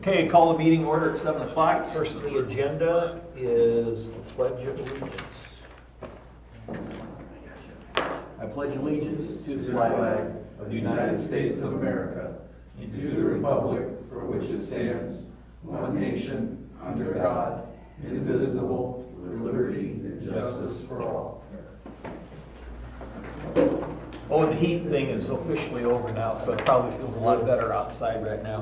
Okay, call the meeting order at 7 o'clock. First on the agenda is the Pledge of Allegiance. I pledge allegiance To the flag of the United States of America and to the republic for which it stands, one nation, under God, indivisible, with liberty and justice for all. Oh, the heat thing is officially over now, so it probably feels a lot better outside right now.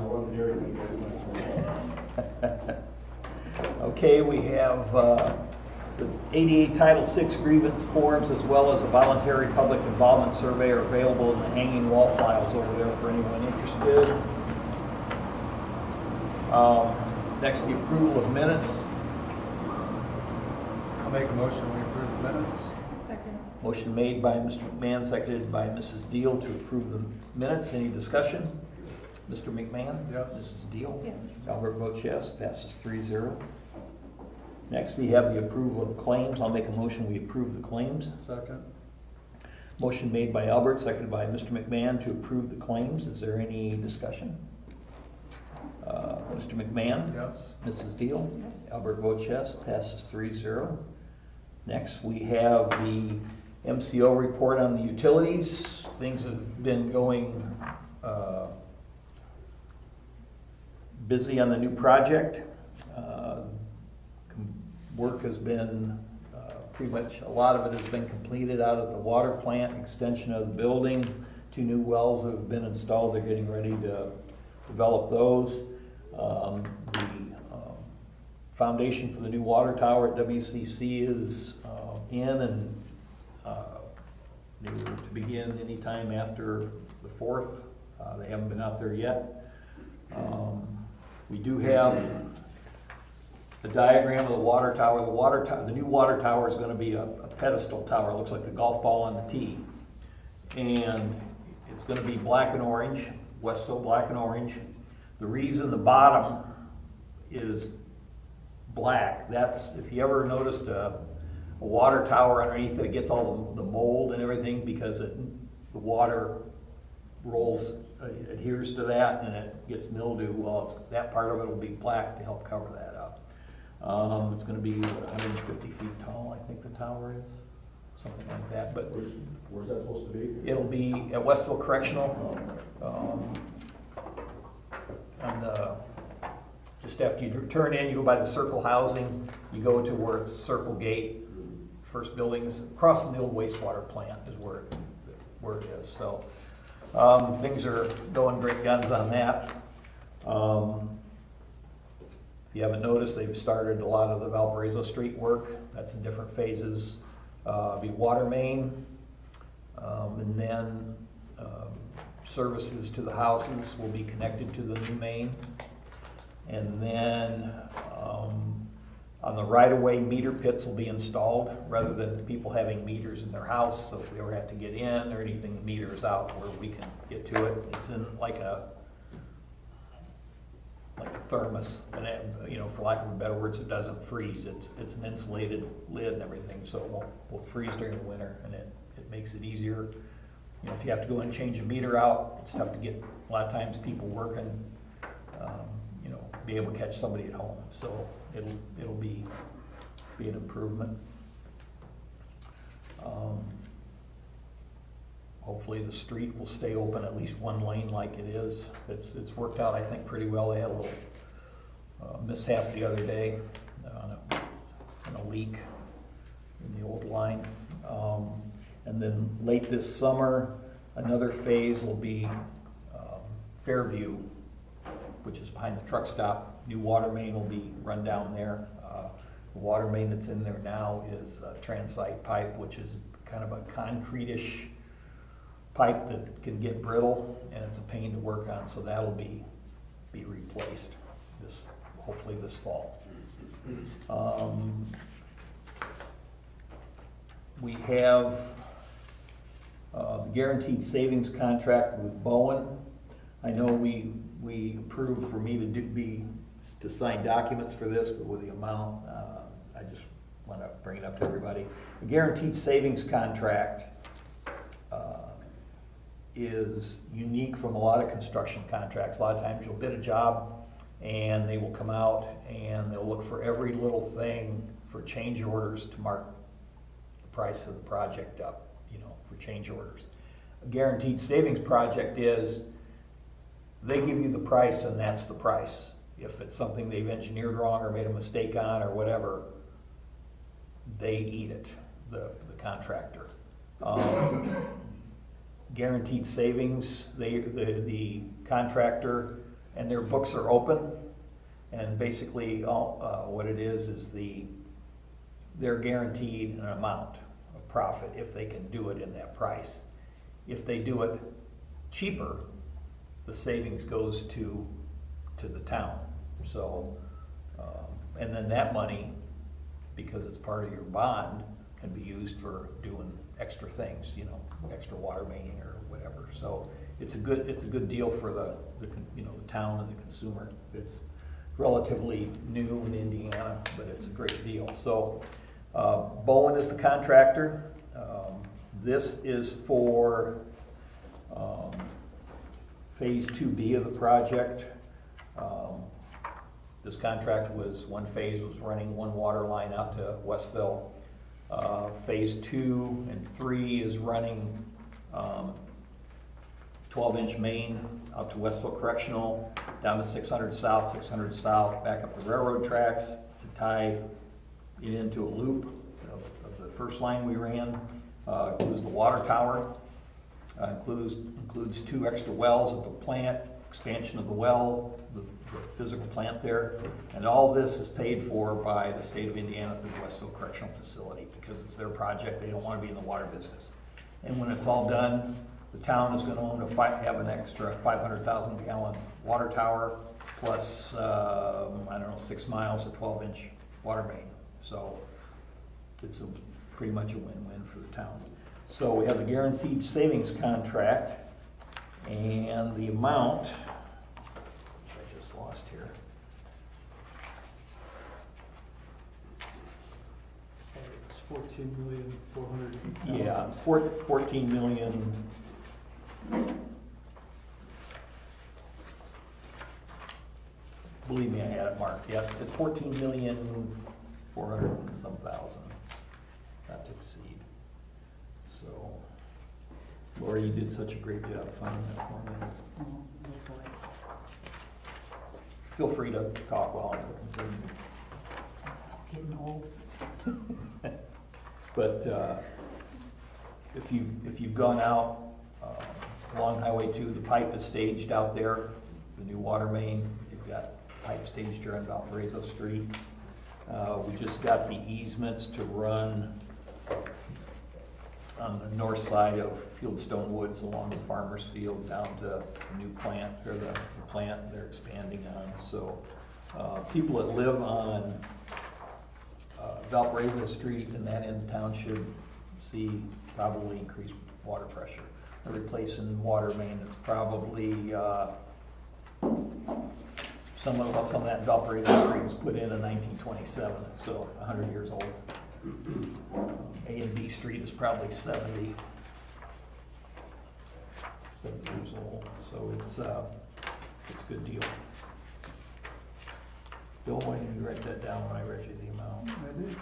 Okay, we have the 88 Title VI grievance forms as well as a voluntary public involvement survey are available in the hanging wall files over there for anyone interested. Next, the approval of minutes. I'll make a motion, we approve the minutes. Second. Motion made by Mr. McMahon, seconded by Mrs. Deal to approve the minutes. Any discussion? Mr. McMahon? Yes. Mrs. Deal? Yes. Albert votes yes, passes 3-0. Next, we have the approval of claims. I'll make a motion, we approve the claims. Second. Motion made by Albert, seconded by Mr. McMahon to approve the claims. Is there any discussion? Mr. McMahon? Yes. Mrs. Deal? Yes. Albert votes yes, passes 3-0. Next, we have the MCO report on the utilities. Things have been going busy on the new project. Work has been, pretty much a lot of it has been completed out at the water plant, extension of the building. 2 new wells have been installed. They're getting ready to develop those. The foundation for the new water tower at WCC is in and they were to begin anytime after the 4th. They haven't been out there yet. We do have the diagram of the water tower. The new water tower is going to be a pedestal tower. It looks like the golf ball on the tee. And it's going to be black and orange, Westville black and orange. The reason the bottom is black, that's, if you ever noticed a water tower underneath it, it gets all the mold and everything because the water rolls, adheres to that and it gets mildew. Well, that part of it will be black to help cover that up. It's going to be 150 feet tall, I think the tower is, something like that. But Where's that supposed to be? it'll be at Westville Correctional. Just after you turn in, you go by the Circle Housing, you go to where it's Circle Gate, first buildings, across from the old wastewater plant is where it is. So things are going great guns on that. If you haven't noticed, they've started a lot of the Valparaiso Street work. That's in different phases. Be water main, and then services to the houses will be connected to the new main. And then on the right-of-way, meter pits will be installed rather than people having meters in their house. So if we ever have to get in or anything, the meter is out where we can get to it. It's in like a thermos, and it, for lack of better words, it doesn't freeze. It's an insulated lid and everything, so it won't freeze during the winter, and it makes it easier. If you have to go and change a meter out, it's tough to get a lot of times people working. Be able to catch somebody at home, so it'll be an improvement. Hopefully the street will stay open, at least one lane like it is. It's worked out, I think, pretty well. They had a little mishap the other day on a leak in the old line. And then late this summer, another phase will be Fairview, which is behind the truck stop. New water main will be run down there. The water main that's in there now is a transite pipe, which is kind of a concrete-ish pipe that can get brittle, and it's a pain to work on, so that'll be replaced hopefully this fall. We have the guaranteed savings contract with Bowen. I know we approved for me to sign documents for this, but with the amount, I just want to bring it up to everybody. The guaranteed savings contract is unique from a lot of construction contracts. A lot of times you'll bid a job and they will come out and they'll look for every little thing for change orders to mark the price of the project up, for change orders. A guaranteed savings project is, they give you the price and that's the price. If it's something they've engineered wrong or made a mistake on or whatever, they eat it, the contractor. Guaranteed savings, the contractor and their books are open, and basically what it is they're guaranteed an amount of profit if they can do it in that price. If they do it cheaper, the savings goes to the town. So, and then that money, because it's part of your bond, can be used for doing extra things, extra water main or whatever. So it's a good deal for the town and the consumer. It's relatively new in Indiana, but it's a great deal. So Bowen is the contractor. This is for phase 2B of the project. This contract one phase was running one water line out to Westville. Phase 2 and 3 is running 12-inch main out to Westville Correctional, down to 600 South, back up the railroad tracks to tie it into a loop of the first line we ran. Includes the water tower, includes 2 extra wells at the plant, expansion of the well, the physical plant there, and all this is paid for by the state of Indiana through the Westville Correctional Facility, because it's their project. They don't want to be in the water business. And when it's all done, the town is going to have an extra 500,000 gallon water tower, plus 6 miles of 12-inch water main. So it's pretty much a win-win for the town. So we have the guaranteed savings contract, and the amount, which I just lost here. It's 14,400,000. Yeah, it's 14 million. Believe me, I had it marked. Yes, it's 14,400,000 and some thousand, not to exceed. So, Lori, you did such a great job finding that for me. Oh, boy. Feel free to talk while I'm looking through. That's all getting old. But if you've gone out along Highway 2, the pipe is staged out there, the new water main. You've got pipe staged here on Valparaiso Street. We just got the easements to run on the north side of Fieldstone Woods along the farmer's field down to the new plant, or the plant they're expanding on. So people that live on Valparaiso Street and that end of town should see probably increased water pressure. They're replacing water main that's probably some of that Valparaiso Street was put in 1927, so 100 years old. A and B Street is probably 70 years old, so it's a good deal. Bill, why didn't you write that down when I read you the amount? I did.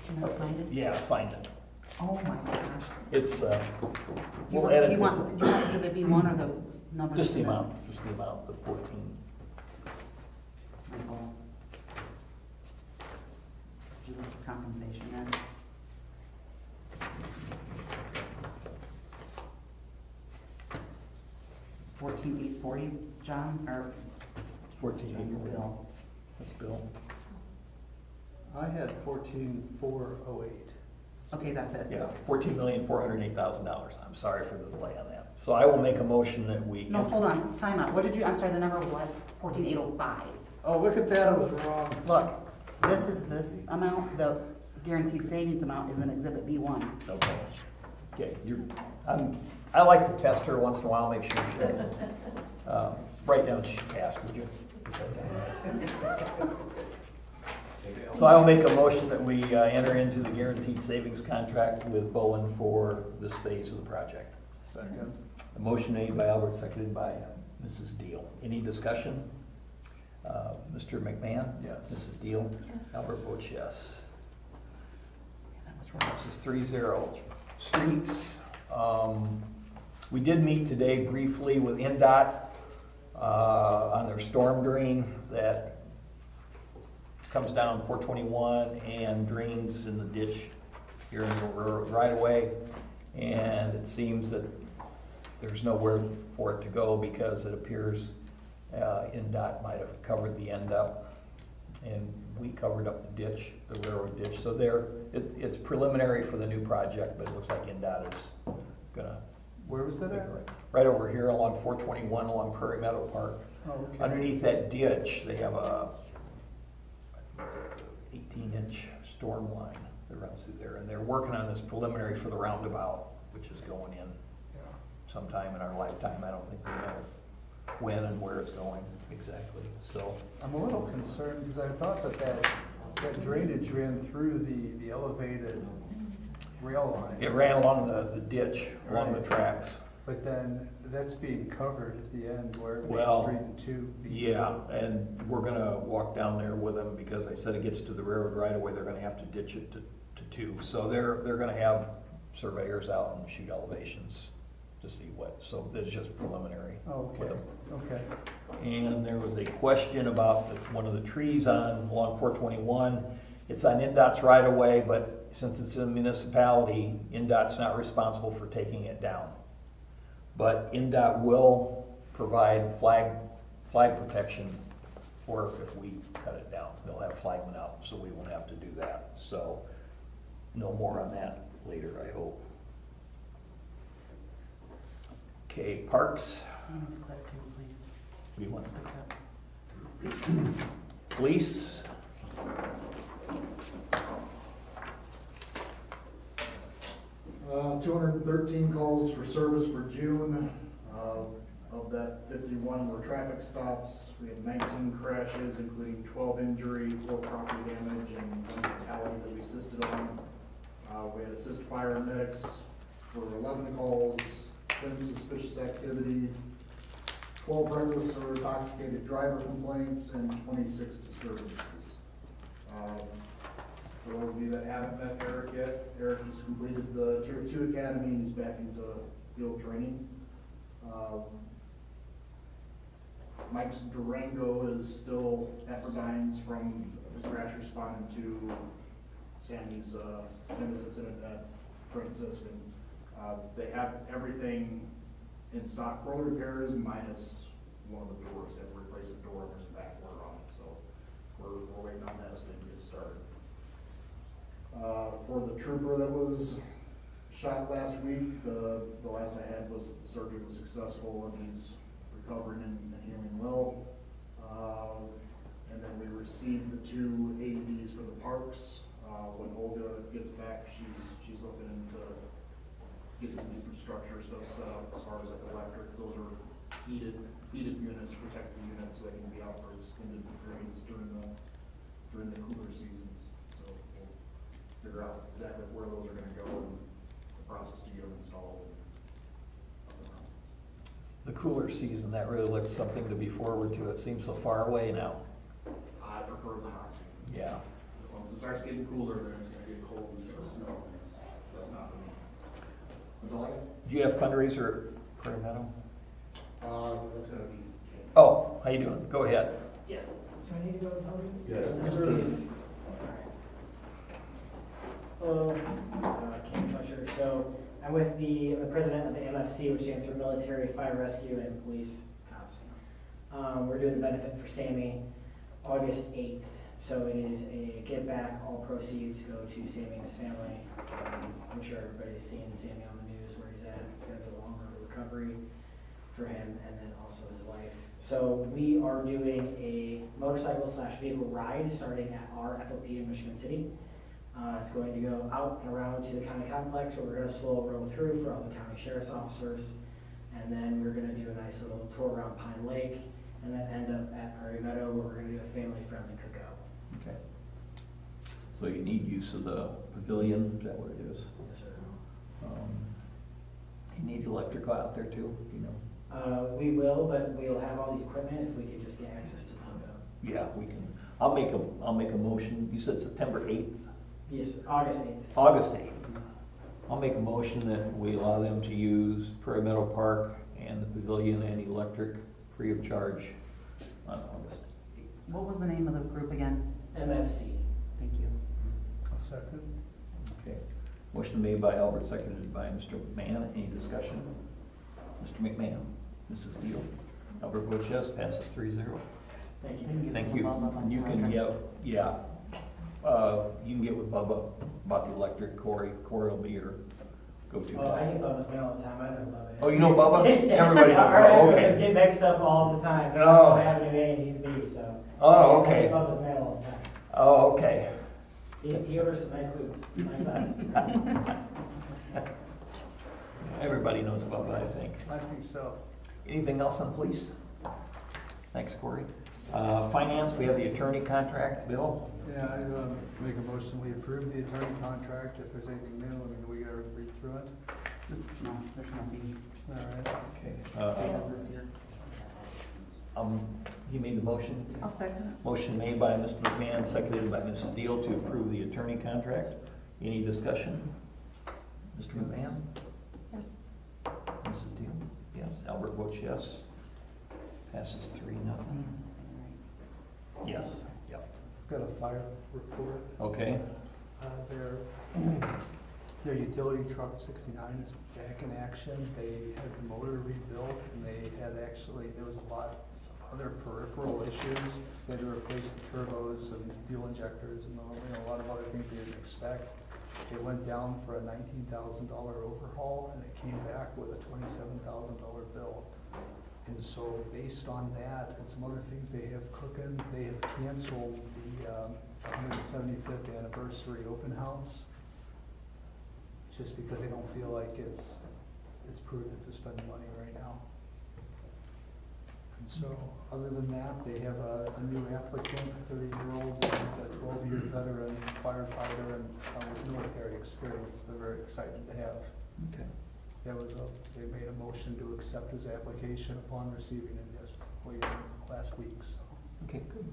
Can I find it? Yeah, find it. Oh my gosh. It's, Do you we'll edit want this. exhibit B1 or the number? Just the that's in amount, the 14. this? Michael. Did you look for compensation then? $14,840, John, or 14. Bill? That's Bill. I had 14,408. Okay, that's it. Yeah, $14,408,000. I'm sorry for the delay on that. So I will make a motion that we. No, hold on, time out. What did you, I'm sorry, the number was what? 14,805. Oh, look at that, I was wrong. Look, this is this amount, the guaranteed savings amount is in exhibit B1. Okay. Okay, I like to test her once in a while, make sure she does. Write down she passed, would you? So I will make a motion that we enter into the guaranteed savings contract with Bowen for this phase of the project. Second. A motion made by Albert, seconded by Mrs. Deal. Any discussion? Mr. McMahon? Yes. Mrs. Deal? Yes. Albert votes yes. That was wrong. This is 3-0. Streets, we did meet today briefly with NDOT on their storm drain that comes down 421 and drains in the ditch here in the right of way. And it seems that there's nowhere for it to go because it appears NDOT might have covered the end up, and we covered up the ditch, the railroad ditch. So it's preliminary for the new project, but it looks like NDOT is gonna. Where was that at? Right over here along 421 along Prairie Meadow Park. Oh, okay. Underneath that ditch, they have a 18-inch storm line that runs through there, and they're working on this preliminary for the roundabout, which is going in sometime in our lifetime. I don't think we know when and where it's going exactly, so. I'm a little concerned because I thought that drainage ran through the elevated rail line. It ran along the ditch, along the Right. tracks. But then that's being covered at the end where Well, Main Street and 2. Yeah, and we're gonna walk down there with them because I said it gets to the railroad right away, they're gonna have to ditch it to 2. So they're gonna have surveyors out and shoot elevations to see what, so it's just preliminary. Oh, with okay, them. okay. And there was a question about one of the trees along 421. It's on NDOT's right of way, but since it's a municipality, NDOT's not responsible for taking it down. But NDOT will provide flag protection for if we cut it down. They'll have flagmen out, so we won't have to do that. So no more on that later, I hope. Okay, parks. I'm gonna click too, please. What do you want? Click that. Police. Uh, 213 calls for service for June. Of that, 51 were traffic stops. We had 19 crashes, including 12 injury, 4 property damage, and 1 fatality that we assisted on. We had assist paramedics for 11 calls, 10 suspicious activity, 12 reckless or intoxicated driver complaints, and 26 disturbances. For those of you that haven't met Eric yet, Eric has completed the Tier 2 Academy and he's back into field training. Mike's Durango is still at Verdines from the crash responding to Sammy's incident at Franciscan. They have everything in stock for repairs minus one of the doors. They have to replace a door and there's a back door on it, so we're waiting on that thing to get started. For the trooper that was shot last week, the last I had was the surgery was successful and he's recovering and healing well. And then we received the 2 AEDs for the parks. When Olga gets back, she's looking into getting some infrastructure stuff set up as far as like electric. Those are heated units, protected units, so they can be out for extended periods during the cooler seasons. So we'll figure out exactly where those are gonna go and the process to get them installed. The cooler season, that really looks something to be forward to. It seems so far away now. I prefer the hot seasons. Yeah. Once it starts getting cooler, then it's gonna get cold and it's gonna snow. That's not for me. That's all I got. Do you have fundraiser, Prairie Meadow? That's gonna be. Oh, how you doing? Go ahead. Yes. Do I need to go to the podium? Yes. Please. Hello, Ken Fletcher. So I'm with the president of the MFC, which stands for Military, Fire Rescue, and Police Cops. We're doing the benefit for Sammy August 8th. So it is a give back. All proceeds go to Sammy and his family. I'm sure everybody's seen Sammy on the news where he's at. It's going to be a long road of recovery for him and then also his wife. So we are doing a motorcycle/vehicle ride starting at our FOP in Michigan City. It's going to go out and around to the county complex where we're going to slow roll through for all the county sheriff's officers. And then we're going to do a nice little tour around Pine Lake and then end up at Prairie Meadow where we're going to do a family-friendly cookout. Okay. So you need use of the pavilion, is that what it is? Yes, sir. You need electrical out there too, you know? We will, but we'll have all the equipment if we could just get access to Poco. Yeah, we can, I'll make a motion, you said September 8th? Yes, August 8th. August 8th. I'll make a motion that we allow them to use Prairie Meadow Park and the pavilion and electric free of charge on August 8th. What was the name of the group again? MFC. Thank you. I'll second. Okay. Motion made by Albert, seconded by Mr. McMahon. Any discussion? Mr. McMahon, Mrs. Deal. Albert votes yes, passes 3-0. Thank you. Thank you. Bubba You can, contract. you can get with Bubba about the electric. Corey will be your go-to Well, I guy. get Bubba's mail all the time. I know who Bubba is. Oh, you know Bubba? Yeah. Everybody knows Our Bubba, addresses okay. get mixed up all the time. Oh. I have Avenue A and he's B, so. Oh, I okay. get Bubba's mail all the time. Oh, okay. He orders some nice foods, nice size. Everybody knows Bubba, I think. I think so. Anything else on police? Thanks, Corey. Finance, we have the attorney contract, Bill. Yeah, I make a motion, we approve the attorney contract. If there's anything new, I mean, we gotta read through it. This is no, there's no fee. All right. Okay. Saves us this year. He made the motion. I'll second Motion made by Mr. McMahon, seconded by Mrs. Deal to approve the attorney contract. Any discussion? Mr. McMahon? Yes. Mrs. Deal? Yes. Albert votes yes. Passes 3-0. Yes. Yep. Got a fire report. Okay. Their utility truck 69 is back in action. They had the motor rebuilt and they had there was a lot of other peripheral issues. They had to replace the turbos and fuel injectors and a lot of other things they didn't expect. They went down for a $19,000 overhaul and it came back with a $27,000 bill. And so based on that and some other things they have cooking, they have canceled the 175th anniversary open house just because they don't feel like it's prudent to spend the money right now. And so other than that, they have a new applicant, a 30-year-old, who's a 12-year veteran firefighter and with military experience they're very excited to have. Okay. They made a motion to accept his application upon receiving it last week, so Okay, good.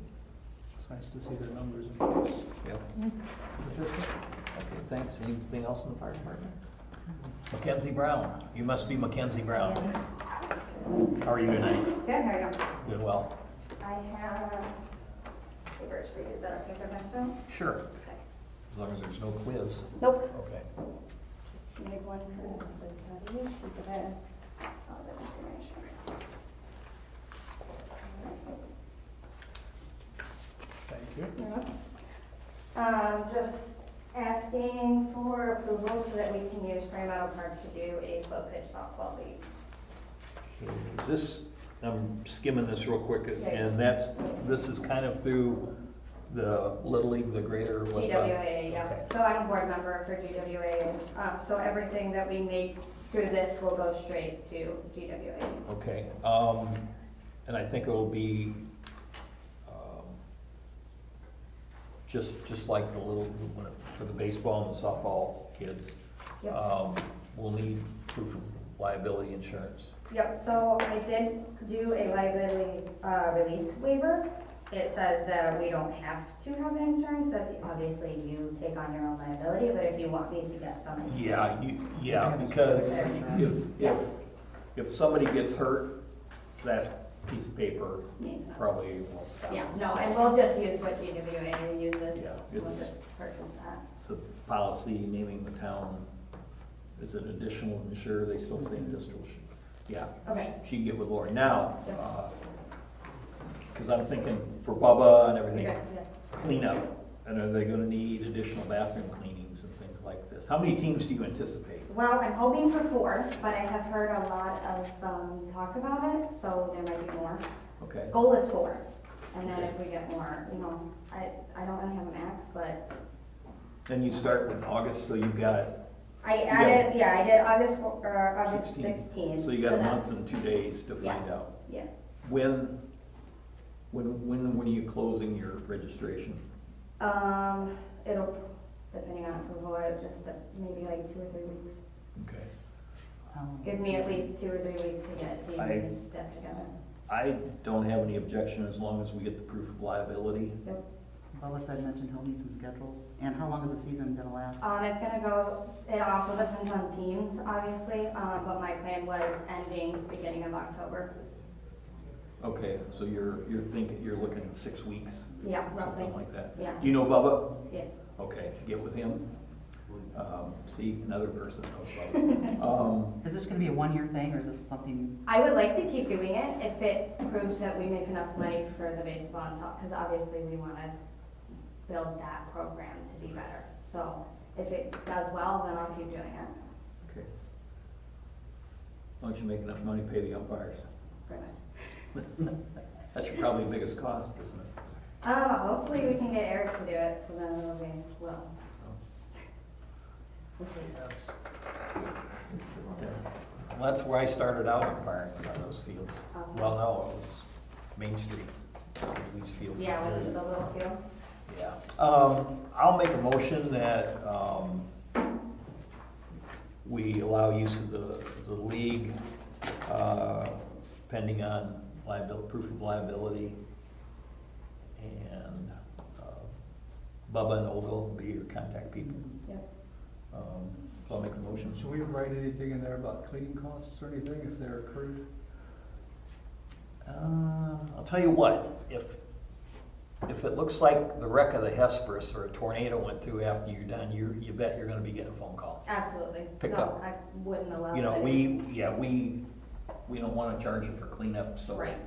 it's nice to see their numbers increase. Yep. But that's it. Okay, thanks. Anything else in the fire department? Mackenzie Brown. You must be Mackenzie Brown. How are you tonight? Good, how are you? Doing well? I have papers for you. Is that okay for Westville? Sure. Okay. As long as there's no quiz. Nope. Okay. Just need one for everybody to get all the information. Thank you. You're welcome. Just asking for approval so that we can use Prairie Meadow Park to do a slow pitch softball league. Okay, is this, I'm skimming this real quick, Yeah. and this is kind of through the Little League, the greater Westville? GWA, yeah. Okay. So I'm a board member for GWA. So everything that we make through this will go straight to GWA. Okay, and I think it'll be, just like the little, for the baseball and the softball kids. Yep. We'll need proof of liability insurance. Yep, so I did do a liability release waiver. It says that we don't have to have insurance, that obviously you take on your own liability, but if you want me to get some. Yeah, because if somebody gets hurt, that piece of paper Means no. probably won't stop. Yeah, no, and we'll just use what GWA uses. Yeah, We'll it's- just purchase that. It's a policy naming the town, is it additional insure, they still say additional, yeah. Okay. She can get with Lori. Now, Yep. because I'm thinking for Bubba and everything, Okay, yes. cleanup, and are they gonna need additional bathroom cleanings and things like this? How many teams do you anticipate? Well, I'm hoping for 4, but I have heard a lot of talk about it, so there might be more. Okay, Goal is 4, and then if we get more, I don't really have a max, but then you start in August, so you've got I got- I did August 16th. So you got a then- month and 2 days to Yeah. find out. Yeah, When are you closing your registration? it'll, depending on approval, maybe like 2 or 3 weeks. Okay. Give me at least 2 or 3 weeks to get teams and stuff together. I don't have any objection as long as we get the proof of liability. Yep. Bella said, mentioned he'll need some schedules. And how long is the season gonna last? It's gonna go, it also depends on teams, obviously, but my plan was ending beginning of October. Okay, so you're thinking, you're looking at 6 weeks? Yeah, roughly. Something like that? Yeah. Do you know Bubba? Yes. Okay, get with him. See, another person knows Bubba. Is this gonna be a one-year thing, or is this something? I would like to keep doing it if it proves that we make enough money for the baseball and softball, because obviously we wanna build that program to be better. So if it does well, then I'll keep doing it, Okay. As long as you make enough money, pay the umpires. pretty much. That's your probably biggest cost, isn't it? Hopefully we can get Eric to do it, so then it'll be, well. We'll see. Well, that's where I started out umpiring on those fields. Awesome. Well, no, it was Main Street, it was these fields. Yeah, with the little field. Yeah. I'll make a motion that, we allow use of the league, pending on proof of liability. And, Bubba and Olga will be your contact people. Yep. So I'll make a motion. Should we write anything in there about cleaning costs or anything if they're accrued? I'll tell you what, if it looks like the wreck of the Hesperus or a tornado went through after you're done, you bet you're gonna be getting a phone call. Absolutely. Pick No, up. I wouldn't allow You know, that. we don't wanna charge you for cleanup, so. Right.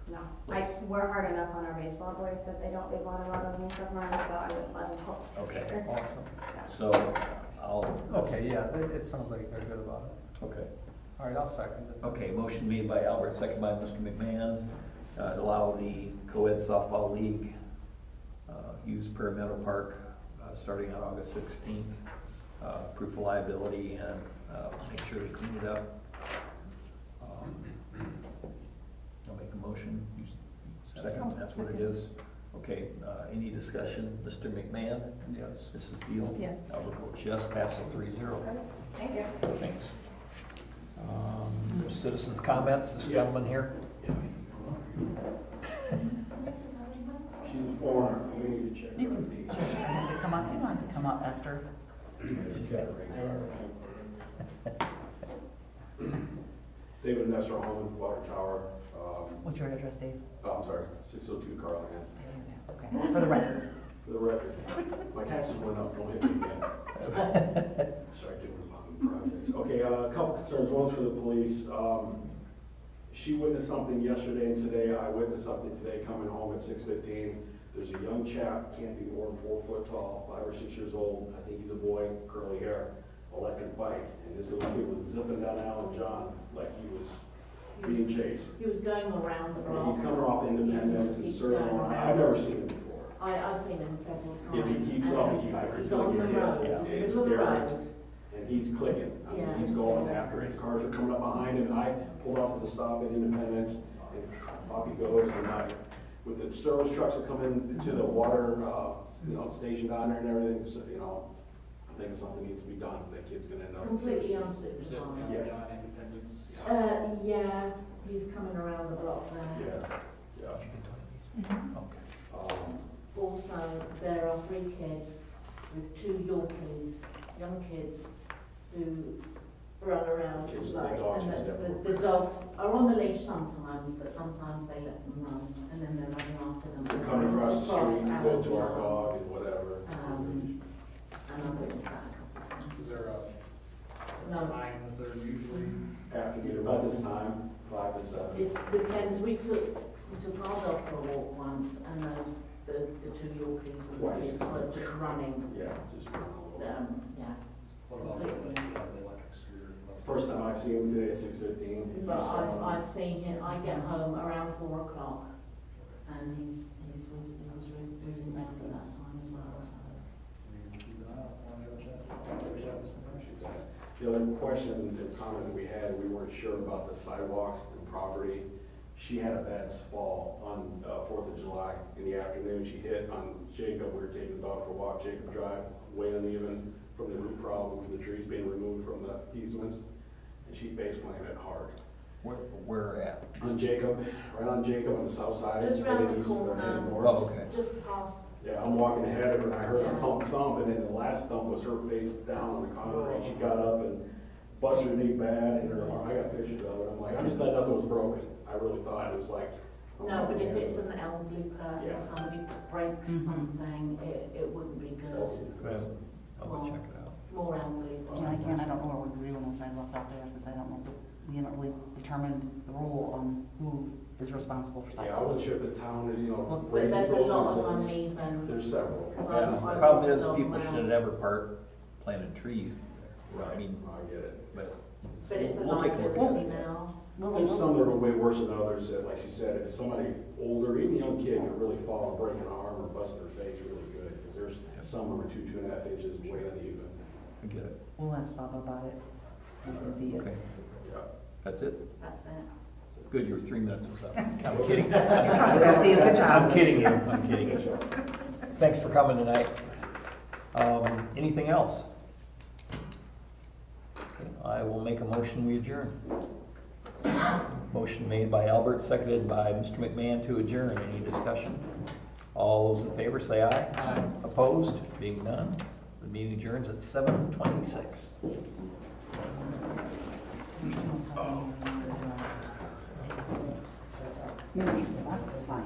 you know, No, we're hard enough on our baseball boys that they don't leave water bottles and stuff around, so I wouldn't let them hold stuff Okay. here. Awesome. So, I'll. Okay, yeah, it sounds like they're good about it. Okay. All right, I'll second it. Okay, motion made by Albert, second by Mr. McMahon, to allow the co-ed softball league, use Prairie Meadow Park, starting on August 16th. Proof of liability and, make sure to clean it up. I'll make a motion. You second, that's what it is. Okay, any discussion? Mr. McMahon? Yes. Mrs. Beal? Yes. Albert votes yes, passes 3-0. Thank you. Thanks. Citizens' comments, this gentleman here? She's foreign, we need to check. You can, you want to come up, you want to come up, Esther. David and Esther Holman, Water Tower, What's your address, Dave? I'm sorry, 602 Carlin. Okay, for the record. For the record, my taxes went up, don't hit me again. Sorry, doing projects. Okay, a couple concerns, one's for the police. She witnessed something yesterday and today, I witnessed something today coming home at 6:15. There's a young chap, can't be more than 4 foot tall, 5 or 6 years old, I think he's a boy, curly hair, electric bike, and this little kid was zipping down Allen John like he was being chased. He was going around the And block. he's coming off Independence and He's circling going around. around. I've never seen him before. I've seen him several times. If he keeps and up, he's he's gonna on the get hit. road, Yeah. in the It's middle of the scary. road. And he's clicking. I mean, Yeah. he's going after it. Cars are coming up behind him, and I pulled off at the stop at Independence, and off he goes, and with the service trucks that come in to the water, station down there and everything, so, I'm thinking something needs to be done, if that kid's gonna end up. Completely Yeah. unsupervised. Yeah, he's coming around the block there. Yeah. Okay. Also, there are 3 kids with 2 Yorkies, young kids, who run around. Kids, the like, dogs and just have- the dogs are on the leash sometimes, but sometimes they let them run, and then they're running after them. They're coming across the street, we go to our Allen dog and whatever. John. And I've witnessed that a couple of times. Is there No. a time that they're usually? After about this time, 5 to 7. It depends, we took our dog for a walk once, and the 2 Yorkies and the Twice. kids were just running, Yeah, just run a little. yeah. What about the electric scooter? First time I've seen him today at 6:15. But I've seen him, I get home around 4 o'clock, and he was risen down at that time as well, so. The other question and comment we had, we weren't sure about the sidewalks and property. She had a bad fall on 4th of July in the afternoon. She hit on Jacob. We were taking the dog for a walk. Jacob Drive, way uneven. from the root problem, from the trees being removed from the easements, and she face planted hard. Where at? On Jacob, right on Jacob on the south side. Just round headed the east or corner, headed north. Oh, okay. just past, Yeah, I'm walking ahead of her and I heard Yeah. a thump, and then the last thump was her face down on the concrete. She got up and busted her knee bad, and her arm, I got pictures of it. I'm like, I just thought nothing was broken. I really thought it was like. no, but if it's an elderly person Yeah. or somebody that breaks Mhm. something, it wouldn't be good. I'll go check it out. More elderly. Yeah, again, I don't know what we're doing on sidewalks out there, since I don't know, we haven't really determined the rule on who is responsible for Yeah, I sidewalks. wasn't sure if the town, you know, Well, But raises there's a those lot or of does. uneven. There's several. Because Yeah, I the problem is don't people know. should never planted trees there. Right, I mean, I get it. but But it's a We'll take a look at liability it. now. There's some that are way worse than others, that, like she said, if somebody older, even a young kid could really fall and break an arm or bust their face really good, because there's some that are 2.5 inches way uneven. I get it. We'll ask Bob about it, so we can see it. Okay, Yeah. that's it? That's it. Good, your 3 minutes was up. I'm kidding. Steve, good job. I'm kidding you, I'm kidding you. Thanks for coming tonight. Anything else? Okay, I will make a motion, we adjourn. Motion made by Albert, seconded by Mr. McMahon to adjourn. Any discussion? All those in favor say aye. Aye. Opposed? Being none, the meeting adjourns at 7:26. No, you suck, it's fine.